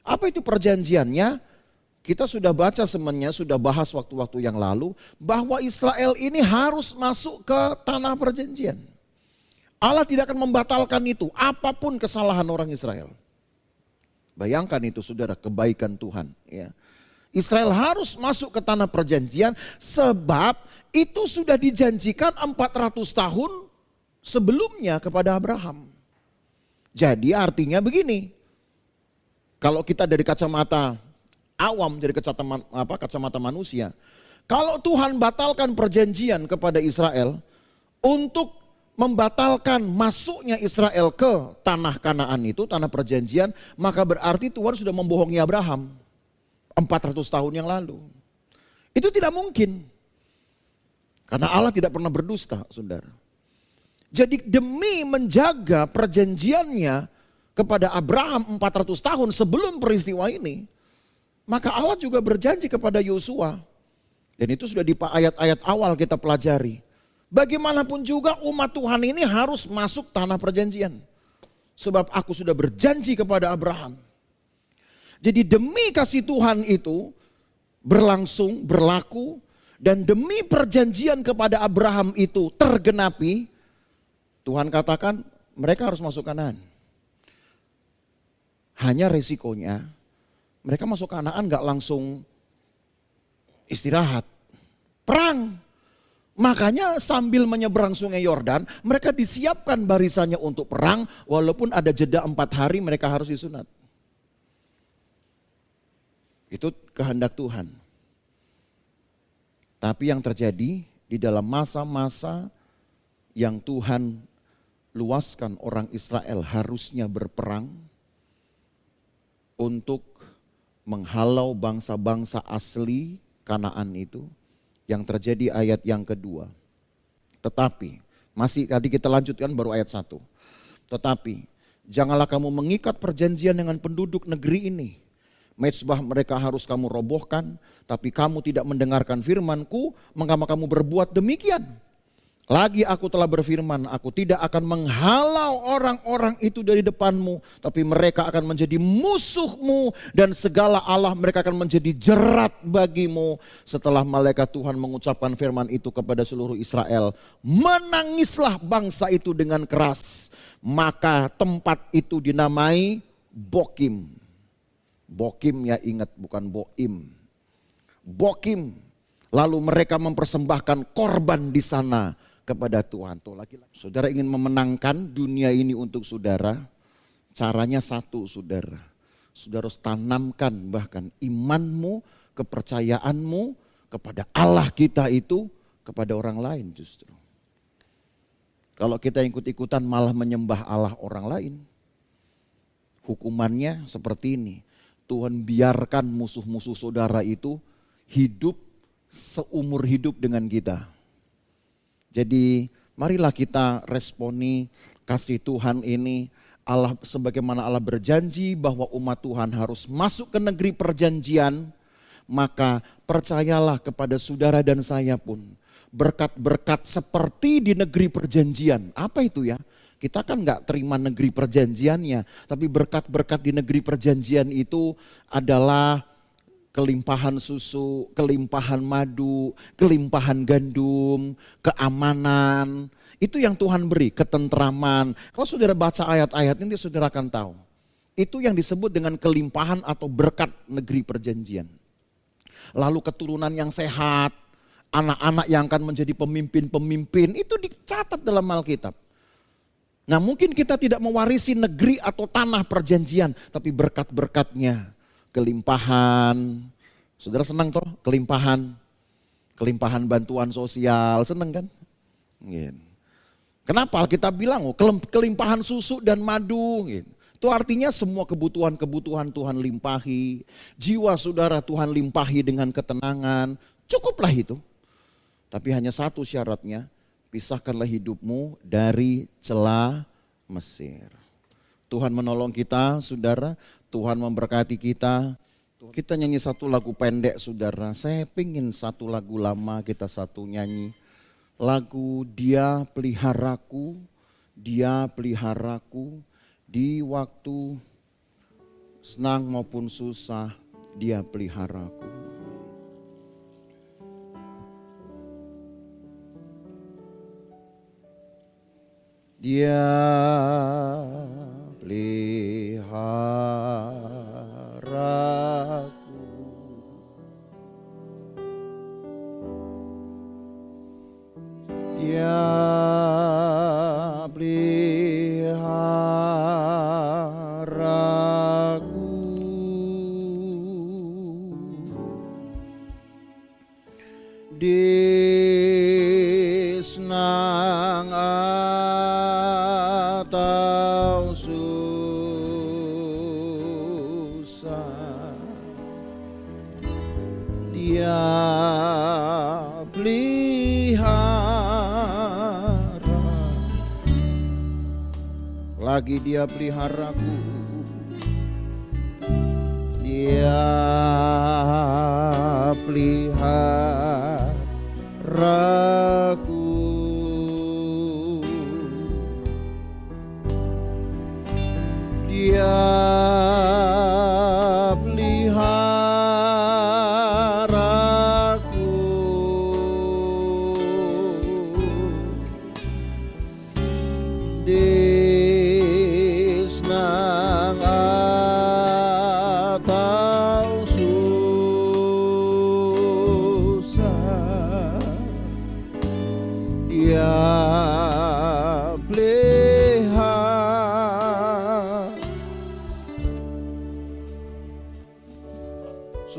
Apa itu perjanjiannya? Kita sudah baca semuanya, sudah bahas waktu-waktu yang lalu, bahwa Israel ini harus masuk ke tanah perjanjian. Allah tidak akan membatalkan itu, apapun kesalahan orang Israel. Bayangkan itu saudara, kebaikan Tuhan. Ya. Israel harus masuk ke tanah perjanjian sebab itu sudah dijanjikan 400 tahun sebelumnya kepada Abraham. Jadi artinya begini, kalau kita dari kacamata awam, dari kacamata manusia, kalau Tuhan batalkan perjanjian kepada Israel untuk membatalkan masuknya Israel ke tanah Kanaan itu, tanah perjanjian, maka berarti Tuhan sudah membohongi Abraham 400 tahun yang lalu. Itu tidak mungkin. Karena Allah tidak pernah berdusta, saudara. Jadi demi menjaga perjanjiannya kepada Abraham 400 tahun sebelum peristiwa ini, maka Allah juga berjanji kepada Yosua. Dan itu sudah di ayat-ayat awal kita pelajari. Bagaimanapun juga umat Tuhan ini harus masuk tanah perjanjian. Sebab aku sudah berjanji kepada Abraham. Jadi demi kasih Tuhan itu berlangsung, berlaku. dan demi perjanjian kepada Abraham itu tergenapi, Tuhan katakan mereka harus masuk Kanaan. Hanya resikonya mereka masuk Kanaan gak langsung istirahat, perang. Makanya sambil menyeberang sungai Yordan, mereka disiapkan barisannya untuk perang, walaupun ada jeda 4 hari mereka harus disunat. Itu kehendak Tuhan. Tapi yang terjadi di dalam masa-masa yang Tuhan luaskan orang Israel harusnya berperang untuk menghalau bangsa-bangsa asli Kanaan itu, yang terjadi ayat yang kedua. Tetapi, masih tadi kita lanjutkan baru ayat 1. Tetapi, janganlah kamu mengikat perjanjian dengan penduduk negeri ini. Mezbah mereka harus kamu robohkan, tapi kamu tidak mendengarkan firman-Ku, mengapa kamu berbuat demikian? Lagi aku telah berfirman, aku tidak akan menghalau orang-orang itu dari depanmu, tapi mereka akan menjadi musuhmu dan segala Allah mereka akan menjadi jerat bagimu. Setelah malaikat Tuhan mengucapkan firman itu kepada seluruh Israel, menangislah bangsa itu dengan keras. Maka tempat itu dinamai Bokim. Bokim ya, ingat, bukan Boim. Bokim. Lalu mereka mempersembahkan korban di sana kepada Tuhan. Tuh lagi. Saudara ingin memenangkan dunia ini untuk saudara, caranya satu saudara. Saudara harus tanamkan bahkan imanmu, kepercayaanmu kepada Allah kita itu kepada orang lain justru. Kalau kita ikut-ikutan malah menyembah Allah orang lain, hukumannya seperti ini. Tuhan biarkan musuh-musuh saudara itu hidup seumur hidup dengan kita. Jadi marilah kita responi kasih Tuhan ini. Allah, sebagaimana Allah berjanji bahwa umat Tuhan harus masuk ke negeri perjanjian, maka percayalah kepada saudara dan saya pun berkat-berkat seperti di negeri perjanjian. Apa itu ya? Kita kan gak terima negeri perjanjiannya, tapi berkat-berkat di negeri perjanjian itu adalah kelimpahan susu, kelimpahan madu, kelimpahan gandum, keamanan. Itu yang Tuhan beri, ketentraman. Kalau saudara baca ayat-ayat ini saudara akan tahu. Itu yang disebut dengan kelimpahan atau berkat negeri perjanjian. Lalu keturunan yang sehat, anak-anak yang akan menjadi pemimpin-pemimpin, itu dicatat dalam Alkitab. Nah mungkin kita tidak mewarisi negeri atau tanah perjanjian, tapi berkat-berkatnya. Kelimpahan, saudara senang toh kelimpahan, kelimpahan bantuan sosial, senang kan? Gitu. Kenapa kita bilang kelimpahan susu dan madu? Gitu. Itu artinya semua kebutuhan-kebutuhan Tuhan limpahi, jiwa saudara Tuhan limpahi dengan ketenangan, cukuplah itu. Tapi hanya satu syaratnya, pisahkanlah hidupmu dari celah Mesir. Tuhan menolong kita saudara. Tuhan memberkati kita. Kita nyanyi satu lagu pendek saudara. Saya pingin satu lagu lama kita satu nyanyi. Lagu Dia Peliharaku, Dia Peliharaku. Di waktu senang maupun susah, Dia peliharaku. Dia peliharaku, Dia peliharaku, di senang atau susah, Dia pelihara, lagi Dia peliharaku, Dia peliharaku, Dia peliharaku,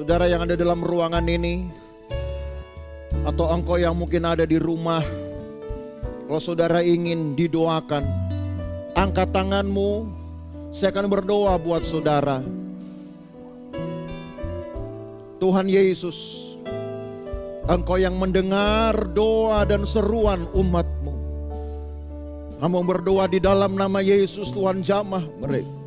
Saudara yang ada dalam ruangan ini, atau engkau yang mungkin ada di rumah, kalau saudara ingin didoakan, angkat tanganmu, saya akan berdoa buat saudara. Tuhan Yesus, Engkau yang mendengar doa dan seruan umat-Mu. Hamba berdoa di dalam nama Yesus, Tuhan jamah mereka.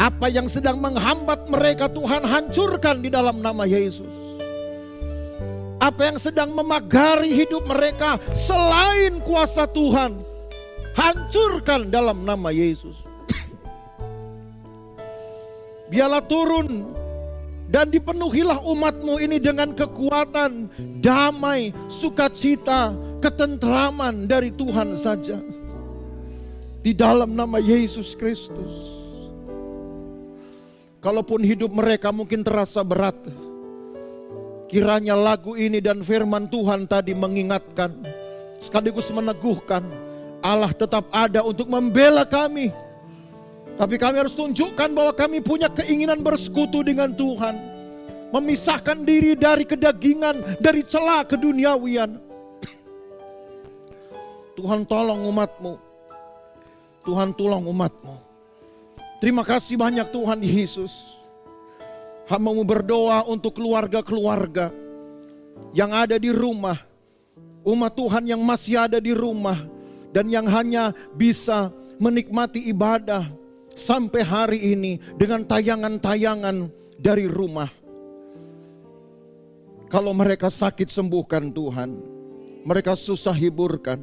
Apa yang sedang menghambat mereka, Tuhan hancurkan di dalam nama Yesus. Apa yang sedang memagari hidup mereka selain kuasa Tuhan, hancurkan dalam nama Yesus. Biarlah turun dan dipenuhilah umat-Mu ini dengan kekuatan, damai, sukacita, ketentraman dari Tuhan saja. Di dalam nama Yesus Kristus. Kalaupun hidup mereka mungkin terasa berat, kiranya lagu ini dan firman Tuhan tadi mengingatkan, sekaligus meneguhkan, Allah tetap ada untuk membela kami. Tapi kami harus tunjukkan bahwa kami punya keinginan bersekutu dengan Tuhan. Memisahkan diri dari kedagingan, dari celah keduniawian. Tuhan tolong umat-Mu. Tuhan tolong umat-Mu. Terima kasih banyak Tuhan Yesus. Hamba-Mu berdoa untuk keluarga-keluarga yang ada di rumah. Umat Tuhan yang masih ada di rumah dan yang hanya bisa menikmati ibadah sampai hari ini dengan tayangan-tayangan dari rumah. Kalau mereka sakit, sembuhkan Tuhan. Mereka susah, hiburkan.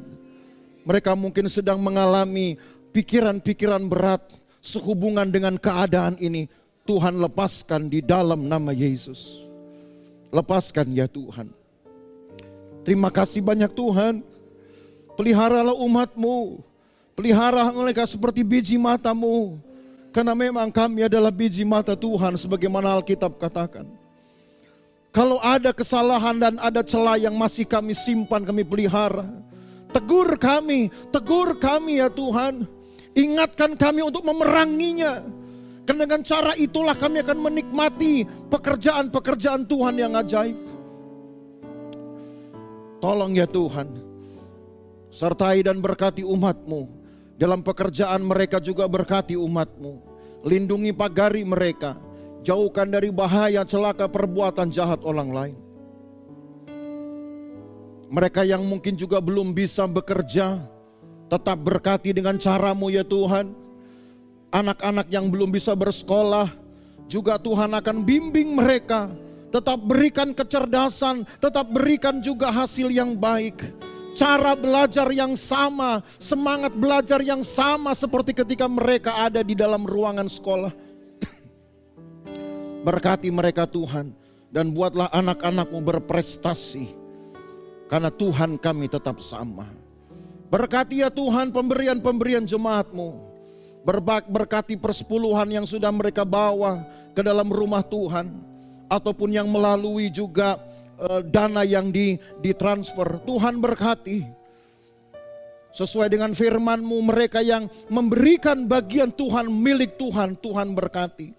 Mereka mungkin sedang mengalami pikiran-pikiran berat sehubungan dengan keadaan ini. Tuhan lepaskan di dalam nama Yesus. Lepaskan ya Tuhan. Terima kasih banyak Tuhan. Peliharalah umat-Mu. Pelihara mereka seperti biji mata-Mu. Karena memang kami adalah biji mata Tuhan sebagaimana Alkitab katakan. Kalau ada kesalahan dan ada celah yang masih kami simpan, kami pelihara, tegur kami ya Tuhan. Ingatkan kami untuk memeranginya. Karena dengan cara itulah kami akan menikmati pekerjaan-pekerjaan Tuhan yang ajaib. Tolong ya Tuhan, sertai dan berkati umat-Mu. Dalam pekerjaan mereka juga berkati umat-Mu. Lindungi pagari mereka. Jauhkan dari bahaya, celaka, perbuatan jahat orang lain. Mereka yang mungkin juga belum bisa bekerja, tetap berkati dengan cara-Mu ya Tuhan. Anak-anak yang belum bisa bersekolah, juga Tuhan akan bimbing mereka. Tetap berikan kecerdasan, tetap berikan juga hasil yang baik. Cara belajar yang sama, semangat belajar yang sama seperti ketika mereka ada di dalam ruangan sekolah. Berkati mereka Tuhan, dan buatlah anak-anak-Mu berprestasi. Karena Tuhan kami tetap sama. Berkati ya Tuhan pemberian-pemberian jemaat-Mu. Berkati persepuluhan yang sudah mereka bawa ke dalam rumah Tuhan. Ataupun yang melalui juga dana yang ditransfer. Tuhan berkati. Sesuai dengan firman-Mu, mereka yang memberikan bagian Tuhan, milik Tuhan, Tuhan berkati.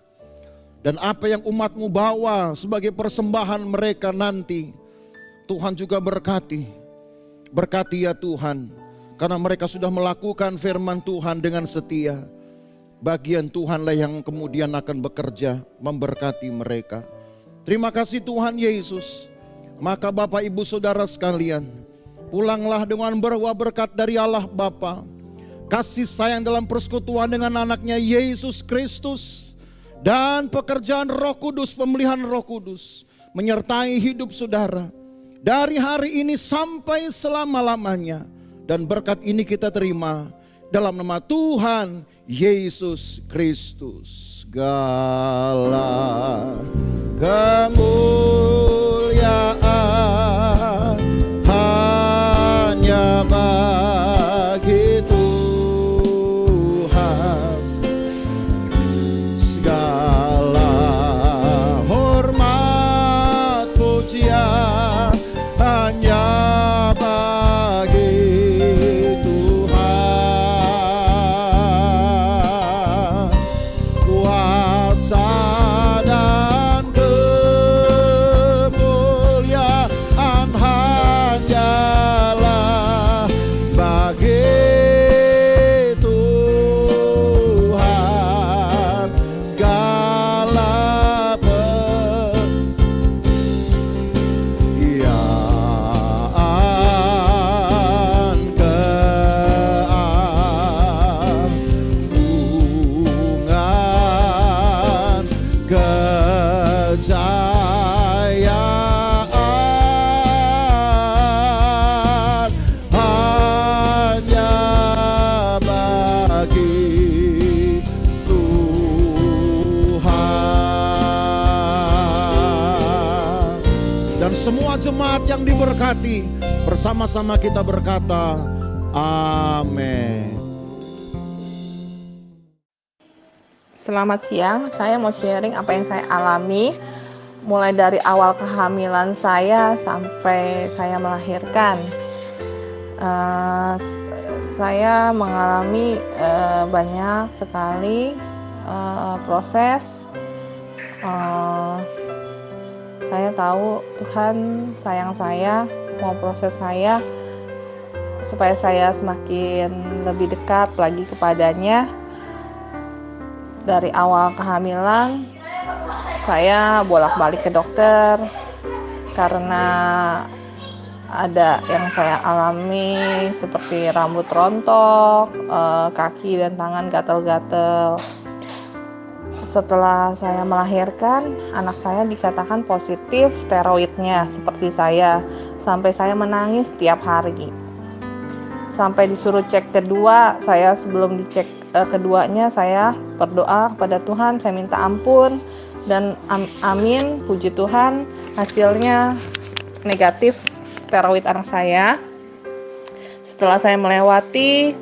Dan apa yang umat-Mu bawa sebagai persembahan mereka nanti, Tuhan juga berkati. Berkati ya Tuhan, karena mereka sudah melakukan firman Tuhan dengan setia. Bagian Tuhanlah yang kemudian akan bekerja memberkati mereka. Terima kasih Tuhan Yesus. Maka Bapak Ibu Saudara sekalian, pulanglah dengan berbuah berkat dari Allah Bapa, kasih sayang dalam persekutuan dengan anaknya Yesus Kristus, dan pekerjaan Roh Kudus, pemeliharaan Roh Kudus menyertai hidup saudara dari hari ini sampai selama-lamanya. Dan berkat ini kita terima dalam nama Tuhan Yesus Kristus. Segala kemuliaan hanya bagi Tuhan. Segala hormat pujian hanya bagi Tuhan. Kuasa dan kemuliaan jemaat yang diberkati. Bersama-sama kita berkata, amin. Selamat siang, saya mau sharing apa yang saya alami mulai dari awal kehamilan saya sampai saya melahirkan. Saya mengalami banyak sekali proses. Saya tahu Tuhan sayang saya, mau proses saya supaya saya semakin lebih dekat lagi kepadanya. Dari awal kehamilan saya bolak-balik ke dokter karena ada yang saya alami seperti rambut rontok, kaki dan tangan gatal-gatal. Setelah saya melahirkan, anak saya dikatakan positif steroidnya seperti saya, sampai saya menangis setiap hari. Sampai disuruh cek kedua, saya sebelum dicek keduanya saya berdoa kepada Tuhan, saya minta ampun dan amin, puji Tuhan, hasilnya negatif steroid anak saya. Setelah saya melewati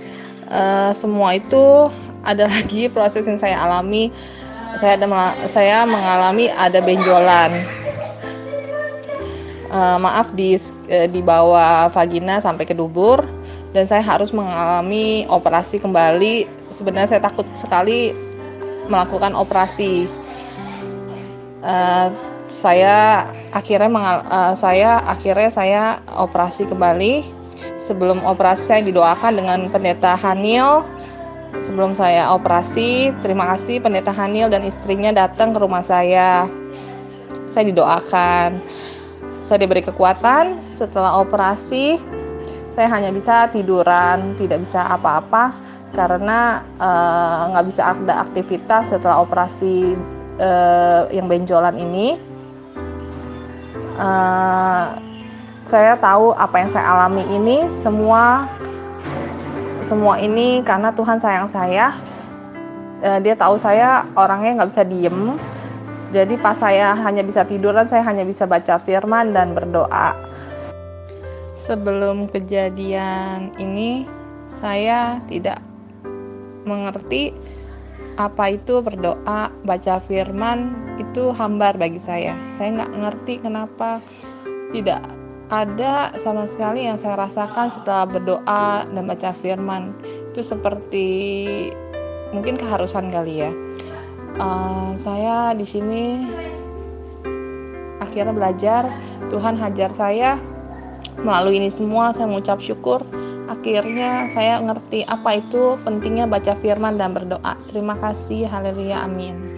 semua itu, ada lagi proses yang saya alami. Saya mengalami ada benjolan. Di bawah vagina sampai ke dubur, dan saya harus mengalami operasi kembali. Sebenarnya saya takut sekali melakukan operasi. Saya akhirnya operasi kembali. Sebelum operasi saya didoakan dengan pendeta Hanil. Sebelum saya operasi, terima kasih pendeta Hanil dan istrinya datang ke rumah saya. Saya didoakan. Saya diberi kekuatan. Setelah operasi, saya hanya bisa tiduran, tidak bisa apa-apa karena nggak bisa ada aktivitas setelah operasi yang benjolan ini. Saya tahu apa yang saya alami ini semua ini karena Tuhan sayang saya. Dia tahu saya orangnya nggak bisa diem. Jadi pas saya hanya bisa tiduran, saya hanya bisa baca firman dan berdoa. Sebelum kejadian ini, saya tidak mengerti apa itu berdoa, baca firman, itu hambar bagi saya. Saya nggak ngerti kenapa tidak ada sama sekali yang saya rasakan setelah berdoa dan baca firman. Itu seperti mungkin keharusan kali ya. Saya di sini akhirnya belajar, Tuhan hajar saya. Melalui ini semua saya mengucap syukur. Akhirnya saya ngerti apa itu pentingnya baca firman dan berdoa. Terima kasih, haleluya, amin.